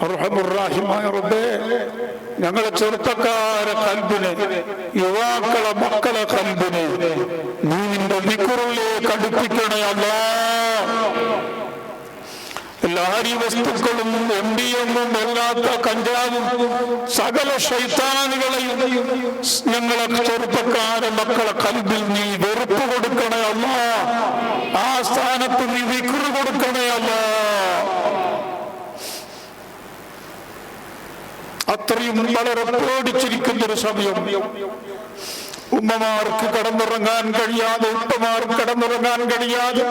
അർഹമുർറാഹിമായ റബ്ബേ, ഞങ്ങളെ ചെറുപ്പക്കാരെ കൽബിനെ, യുവാക്കളെ മക്കളെ കൽബിനെ നീ നിന്റെ ദിക്റിലേക്ക് അടുപ്പിക്കണേ അല്ലാഹ്. ലഹരി വസ്തുക്കളും എംഡിഎമ്മും അല്ലാത്ത കഞ്ചാവും സകല ശൈത്താനുകളെയും ഞങ്ങളെ ചെറുപ്പക്കാരെ മക്കളെ കൽബിൽ നീ വെറുപ്പ് കൊടുക്കണേ അല്ലാഹ്. ആ സ്ഥാനത്ത് നീ ദിക്ർ കൊടുക്കണേ അല്ലാഹ്. അത്രയും വളരെ പേടിച്ചിരിക്കുന്നൊരു സമയം. ഉമ്മമാർക്ക് കടന്നുറങ്ങാൻ കഴിയാതെ, ഉപ്പമാർക്ക് കടന്നുറങ്ങാൻ കഴിയാതെ,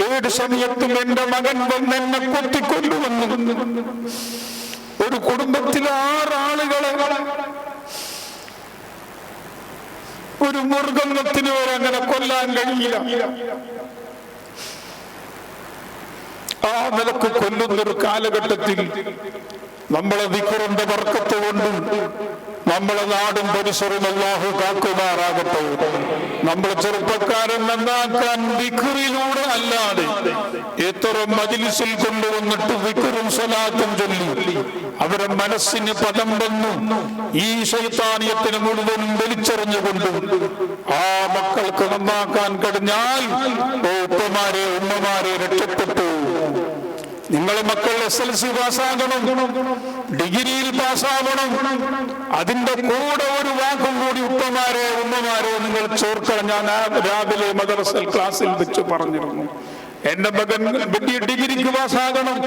ഏത് സമയത്തും എന്റെ മകൻ വന്ന് എന്നെ കൊത്തിക്കൊല്ലുമെന്ന് ഒരു കുടുംബത്തിൽ 6 ആളുകളെ ഒരു മൃഗത്തിന് വരെ അങ്ങനെ കൊല്ലാൻ കഴിയില്ല. ആ നിലക്ക് കൊല്ലുന്നൊരു കാലഘട്ടത്തിൽ നമ്മളെ ദിക്റിന്റെ ബർക്കത്ത് കൊണ്ട് നമ്മളെ നാടും പരിസരവും അല്ലാഹു കാക്കുമാറാകട്ടെ. നമ്മളെ ചെറുപ്പക്കാരൻ നന്നാക്കാൻ ദിക്റിലൂടെ അല്ലാതെ എത്ര മജ്ലിസിൽ കൊണ്ടുവന്നിട്ട് ദിക്റും സ്വലാത്തും ചൊല്ലി അവരെ മനസ്സിന് പദം വന്നു ഈ ശൈത്താനിയത്തിന് മുഴുവൻ വലിച്ചെറിഞ്ഞുകൊണ്ട് ആ മക്കൾക്ക് നന്നാക്കാൻ കഴിഞ്ഞാൽ ഉപ്പമാരെ ഉമ്മമാരെ രക്ഷപ്പെട്ടു. നിങ്ങളെ മക്കൾ SLC പാസ്സാകണം, ഡിഗ്രിയിൽ പാസ്സാവണം. അതിന്റെ കൂടെ ഒരു വാക്കും കൂടി ഉപ്പമാരെ ഉമ്മമാരെ നിങ്ങൾ ചോർക്കണം. ഞാൻ രാവിലെ മദ്രസൽ ക്ലാസ്സിൽ വെച്ച് പറഞ്ഞിരുന്നു, എന്റെ മകൻ ഡിഗ്രിക്ക് പാസ്സാകണം,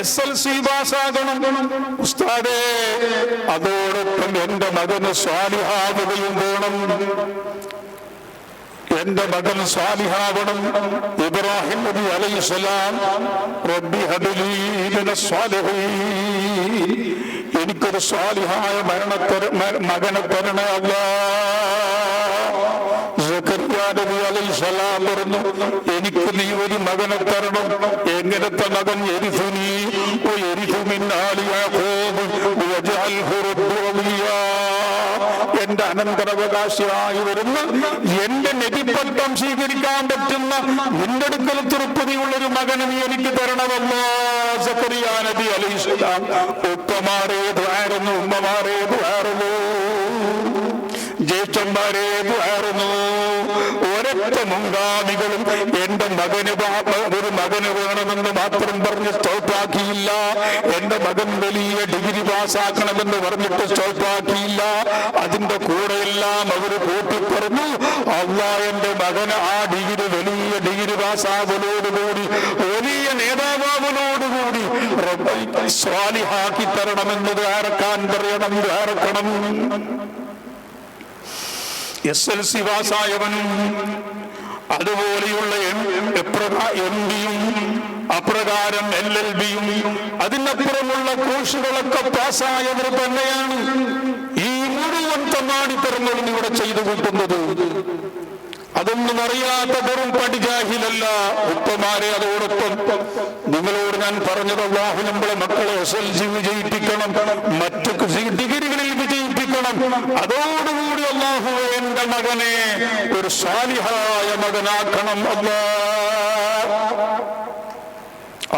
SLC പാസ്സാകണം. ഉസ്താദേ, അതോടൊപ്പം എന്റെ മകന് സ്വാലിഹാവുകയും വേണം. എന്റെ മകൻ സ്വാലിഹാവണം. ഇബ്രാഹിം നബി അലൈഹിസ്സലാം റബ്ബി ഹബ്ലി മിനസ് സ്വാലിഹീൻ, എനിക്കൊരു സ്വാലിഹായ മകനെ തരണേ അല്ലാഹ്. സക്കറിയ നബി അലൈഹിസ്സലാം പറഞ്ഞു, എനിക്ക് നീ ഒരു മകനെ തരണം. എങ്ങനത്തെ മകൻ? യരിസുനി വയരിസു മിൻ ആലി യാഖൂബ് വജഅൽഹു റബ്ബി റളിയാ, എന്റെ അനന്തരാവകാശിയായി വരുന്ന, എന്റെ നബിപ്പട്ടം സ്വീകരിക്കാൻ പറ്റുന്ന, നിന്റെ അടുക്കൽ തൃപ്തിയുള്ളൊരു മകനെ നീ എനിക്ക് തരണമല്ലോ. സക്കറിയ നബി അലൈഹിസ്സലാം ഉപ്പമാരെ ദുആറുന്നു, ഉമ്മമാരെ ദുആറുന്നു, ജ്യേഷ്ഠന്മാരെ ദുആറുന്നു. ഒരൊറ്റ മുൻഗാമികളും എന്റെ മകന് ഒരു മകന് വേണമെന്ന് മാത്രം പറഞ്ഞ് സ്റ്റോപ്പാക്കിയില്ല. എന്റെ മകൻ വലിയ ഡിഗ്രി പാസ്സാക്കണമെന്ന് പറഞ്ഞിട്ട് സ്റ്റോപ്പാക്കിയില്ല. അതിന്റെ കൂടെയെല്ലാം അവര് കൂട്ടിപ്പറഞ്ഞു, അല്ലാഹ് എന്റെ മകന് ആ ഡിഗ്രി, വലിയ ഡിഗ്രി പാസ്സാകലോടുകൂടി, വലിയ നേതാവാകലോടുകൂടി സ്വാലിഹാക്കി തരണമെന്നത് ആരക്കാൻ പറയണം, ആരക്കണം. SLC പാസ്സായവനും അതുപോലെയുള്ള MDയും അപ്രകാരം LLBയും അതിനപ്പുറമുള്ള കോഴ്സുകളൊക്കെ പാസ്സായവർ തന്നെയാണ് ഈ മുഴുവൻ തമ്മാടിത്തരങ്ങളും ഇവിടെ ചെയ്തു കൂട്ടുന്നത്. അതൊന്നും അറിയാത്ത വെറും പടിജാഹിലല്ല ഉപ്പമാരെ. അതോടൊപ്പം നിങ്ങളോട് ഞാൻ പറഞ്ഞത്, അല്ലാഹു നമ്മളെ മക്കളെ SLC വിജയിപ്പിക്കണം, മറ്റു ഡിഗ്രികളിൽ വിജയിപ്പിക്കണം. അതോടുകൂടി അല്ലാഹു എന്റെ മകനെ ഒരു സാലിഹായ മകനാക്കണം അല്ലാഹ്.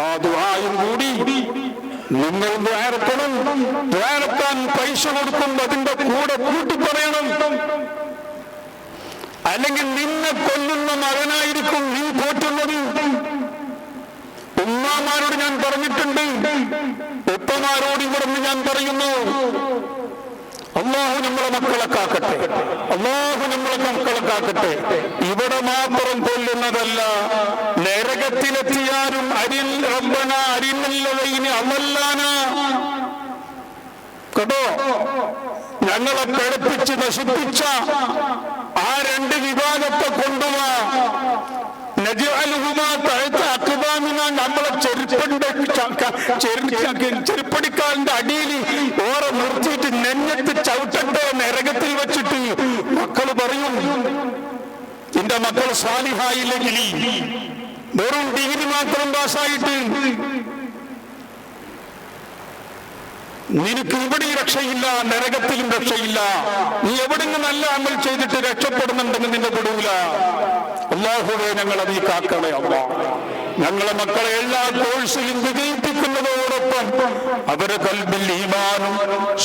ആ ദുആയും കൂടി നിങ്ങൾ ദ്വാരക്കണം. ദ്വാരക്കാൻ പൈസ കൊടുക്കും, അതിന്റെ കൂടെ കൂട്ടി പറയണം. അല്ലെങ്കിൽ നിന്നെ കൊല്ലുന്ന മകനായിരിക്കും നീ പോറ്റുന്നത്. ഉമ്മമാരോട് ഞാൻ പറഞ്ഞിട്ടുണ്ട്, ഉപ്പമാരോട് ഇവിടെ ഞാൻ പറയുന്നു, അല്ലാഹു നമ്മളെ മക്കളെ കാക്കട്ടെ, അല്ലാഹു നമ്മളെ മക്കളെ കാക്കട്ടെ. ഇവിടെ മാത്രം കൊല്ലുന്നതല്ല, നരകത്തിലെത്തിയാലും അരിൽ റബ്ബന അരിമല്ലവൈനി അമല്ലാന, കേട്ടോ, ഞങ്ങളെ പിഴപ്പിച്ച് നശിപ്പിച്ച ആ 2 വിഭാഗത്തെ കൊണ്ടുവാ. നമ്മളെ ചെരുപ്പടിക്കാലിന്റെ അടിയിൽ ഓറെ നിർത്തിയിട്ട് നെഞ്ഞത്ത് ചവിട്ടട്ടെ നരകത്തിൽ വെച്ചിട്ട്. മക്കള് പറയും, എന്റെ മക്കൾ സാലിഹായില്ലെങ്കിൽ, വെറും ഡിഗ്രി മാത്രം പാസ്സായിട്ട് നിനക്ക് ഇവിടെ രക്ഷയില്ല, നരകത്തിലും രക്ഷയില്ല. നീ എവിടെന്ന് നല്ല അമൽ ചെയ്തിട്ട് രക്ഷപ്പെടുന്നുണ്ടെന്ന് നിന്റെ പെടൂല. അല്ലാഹുവേ, ഞങ്ങളെ നീ കാക്കണേ അല്ലാഹ്. ഞങ്ങളെ മക്കളെ എല്ലാ കോഴ്സിലും വിജയിപ്പിക്കുന്നതോടൊപ്പം അവരെ കൽബിൽ ഈമാനും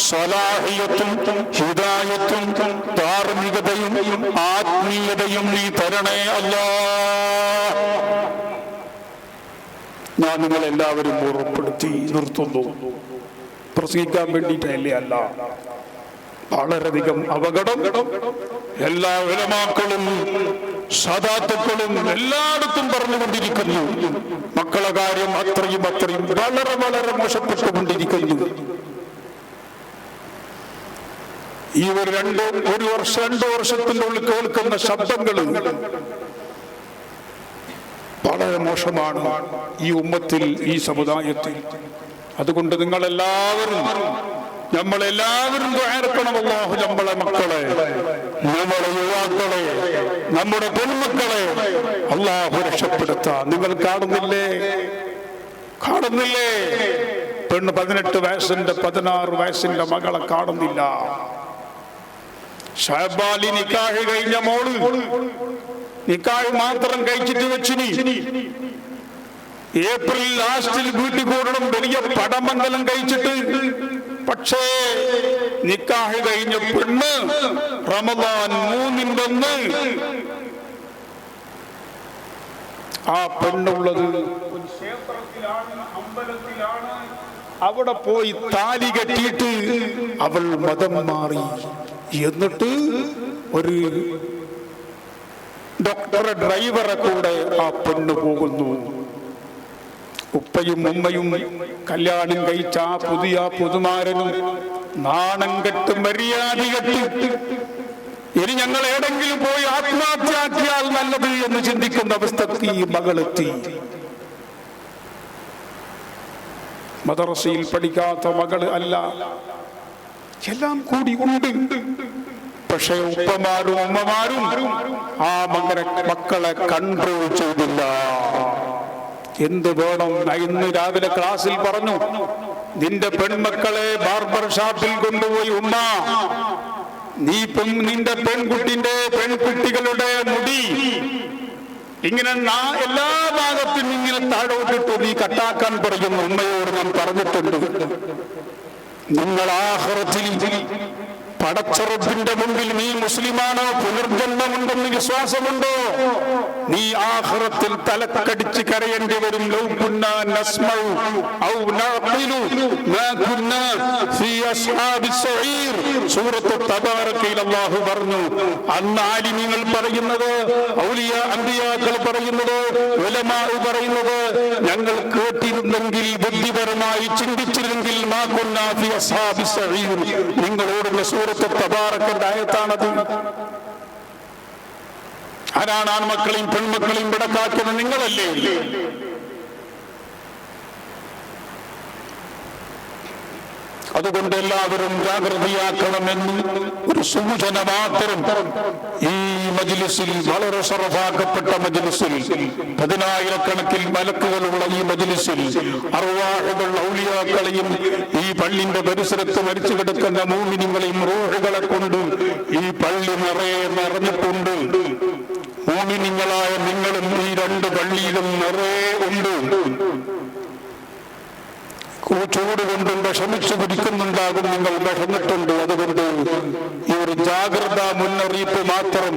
സ്വലാഹിയത്തും ഹിദായത്തും ധാർമ്മികതയും ആത്മീയതയും നീ തരണേ അല്ലാഹ്. ഞാൻ നിങ്ങളെല്ലാവരും ഓർമ്മപ്പെടുത്തി നിർത്തുന്നു. പ്രസംഗിക്കാൻ വേണ്ടിയിട്ടല്ലേ അല്ല. വളരെയധികം അപകടം എല്ലാ ഉലമാക്കളും സാദാത്തുക്കളും എല്ലായിടത്തും പറഞ്ഞുകൊണ്ടിരിക്കുന്നു. മക്കളെ കാര്യം അത്രയും വളരെ വളരെ മോശപ്പെട്ടുകൊണ്ടിരിക്കുന്നു. ഈ ഒരു വർഷം 2 വർഷത്തിൻ്റെ ഉള്ളിൽ കേൾക്കുന്ന ശബ്ദങ്ങൾ വളരെ മോശമാണ് ഈ ഉമ്മത്തിൽ, ഈ സമുദായത്തിൽ. അതുകൊണ്ട് നമ്മളെല്ലാവരും ദുആർക്കണം. അല്ലാഹു നമ്മളെ മക്കളെ, നമ്മുടെ യുവാക്കളെ, നമ്മുടെ പെൺമക്കളെ അല്ലാഹു രക്ഷപ്പെടുത്താൻ. നിങ്ങൾ കാണുന്നില്ലേ പെണ്ണ് 18 വയസ്സിന്റെ 16 വയസ്സിന്റെ മകളെ കാണുന്നില്ല. ഷഅബാലി നിക്കാഹ് കഴിഞ്ഞ മോള് നിക്കാഹ് മാത്രം കഴിച്ചിട്ട് വെച്ചിനി. ഏപ്രിൽ ലാസ്റ്റിൽ വീട്ടിൽ കൂടണം, വലിയ പടമംഗലം കഴിച്ചിട്ട്. പക്ഷേ നിക്കാഹ് കഴിഞ്ഞ പെണ്ണ് റമദാൻ 3-ന്റെ അന്ന് ആ പെണ്ണുള്ളത് ക്ഷേത്രത്തിലാണ്, അമ്പലത്തിലാണ്. അവിടെ പോയി താലി കെട്ടിയിട്ട് അവൾ മതം മാറി. എന്നിട്ട് ഒരു ഡോക്ടറെ ഡ്രൈവറെ കൂടെ ആ പെണ്ണ് പോകുന്നു. ഉപ്പയും ഉമ്മയും കല്യാണം കഴിച്ച ആ പുതിയ പുതുമാരനും നാണം കെട്ട് മര്യാദ കെട്ട് ഇനി ഞങ്ങൾ എവിടെങ്കിലും പോയി ആത്മഹത്യയാക്കിയാൽ നല്ലത് എന്ന് ചിന്തിക്കുന്ന അവസ്ഥക്ക് ഈ മകളെത്തി. മദ്രസയിൽ പഠിക്കാത്ത മകള് അല്ല, എല്ലാം കൂടി ഉണ്ട്. പക്ഷെ ഉപ്പമാരും ഉമ്മമാരും ആ മക്കളെ കൺട്രോൾ ചെയ്തില്ല. എന്ത് വേണം? ഇന്ന് രാവിലെ ക്ലാസ്സിൽ പറഞ്ഞു, നിന്റെ പെൺമക്കളെ ബാർബർ ഷാപ്പിൽ കൊണ്ടുപോയി ഉമ്മ, നിന്റെ പെൺകുട്ടികളുടെ മുടി ഇങ്ങനെ എല്ലാ ഭാഗത്തും ഇങ്ങനെ താഴോട്ടിട്ട് നീ കട്ടാക്കാൻ പറയുന്നു. ഉമ്മയോട് ഞാൻ പറഞ്ഞിട്ടുണ്ട്, നിങ്ങൾ ആഖിറത്തിൽ പടച്ചറബിന്റെ മുമ്പിൽ നീ മുസ്ലിമാണോ, പുനർജന്മമുണ്ടെന്ന് വിശ്വാസമുണ്ടോ, നീ ആഖിറത്തിൽ തലക്കടിച്ച് കരയേണ്ടി വരും. ലൗ കുന്നാ നസ്മഉ ഔ നഅഖിലു മാ കുന്നാ ഫീ അസ്ഹാബിസ് സഈർ. സൂറത്ത് തബാറകയിൽ അല്ലാഹു പറഞ്ഞു, അന്ന് ആലിമീങ്ങൾ പറയുന്നത്, ഔലിയ അംബിയാക്കൾ പറയുന്നത്, ഉലമാ പറയുന്നത്, ഞങ്ങൾ കേട്ടിരുന്നെങ്കിൽ, ബുദ്ധിപരമായി ചിന്തിച്ചിരുന്നെങ്കിൽ, മാ കുന്നാ ഫീ അസ്ഹാബിസ് സഈർ. നിങ്ങളോടുള്ള സൂറത്ത് തബാറക്കിന്റെ ആയത്താണത്. ആരാണ് ആൺമക്കളെയും പെൺമക്കളെയും വിടക്കാക്കുന്നത്? നിങ്ങളല്ലേ. അതുകൊണ്ട് എല്ലാവരും ജാഗ്രതയാക്കണമെന്ന് ഒരു സൂചന മാത്രം. ഈ മജ്ലിസിൽ, വളരെ ശറഫാക്കപ്പെട്ട മജ്ലിസിൽ, 10,000-കണക്കിൽ മലക്കുകളുള്ള ഈ മജ്ലിസിൽ അർവാഹുകൾ ഔലിയാക്കളെയും ഈ പള്ളിന്റെ പരിസരത്ത് മരിച്ചു കിടക്കുന്ന മൂമിനിങ്ങളെയും റൂഹുകളെ കൊണ്ട് ഈ പള്ളി നിറഞ്ഞിട്ടുണ്ട്. മൂമിനിങ്ങളായ നിങ്ങളും ഈ 2 പള്ളിയിലും നിറയെ ഉണ്ട്. ചൂട് കൊണ്ടും വിഷമിച്ചു കുടിക്കുന്നുണ്ടാകും, നിങ്ങൾ വിഷമിട്ടുണ്ട്. അതുകൊണ്ട് ഈ ഒരു ജാഗ്രതാ മുന്നറിയിപ്പ് മാത്രം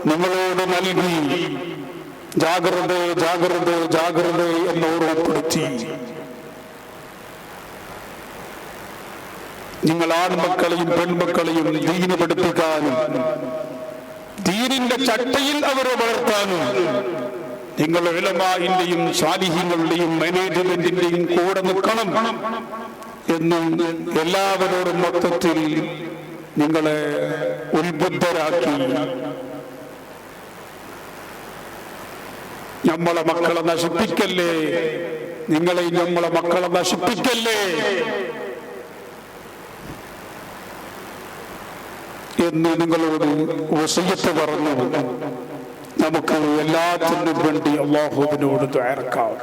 നിങ്ങളോട് നൽകി, ജാഗ്രത ജാഗ്രത ജാഗ്രത എന്ന് ഓർമ്മപ്പെടുത്തി. നിങ്ങൾ ആൺമക്കളെയും പെൺമക്കളെയും ദീന് പഠിപ്പിക്കാനും ദീനിന്റെ ചട്ടയിൽ അവരെ വളർത്താനും നിങ്ങൾ ഉലമാഇന്റെയും സാലിഹീങ്ങളുടെയും മാനേജ്മെന്റിന്റെയും കൂടെ നിൽക്കണം എന്നും എല്ലാവരോടും മൊത്തത്തിൽ നിങ്ങളെ ഉത്ബുദ്ധരാക്കി. നമ്മളെ മക്കളെ നശിപ്പിക്കല്ലേ, നമ്മളെ മക്കളെ നശിപ്പിക്കല്ലേ എന്ന് നിങ്ങളോട് വസിയത്ത് പറഞ്ഞു. നമുക്ക് എല്ലാത്തിനും വേണ്ടി അല്ലാഹുവിനോട് ദുആ ചെയ്യാം.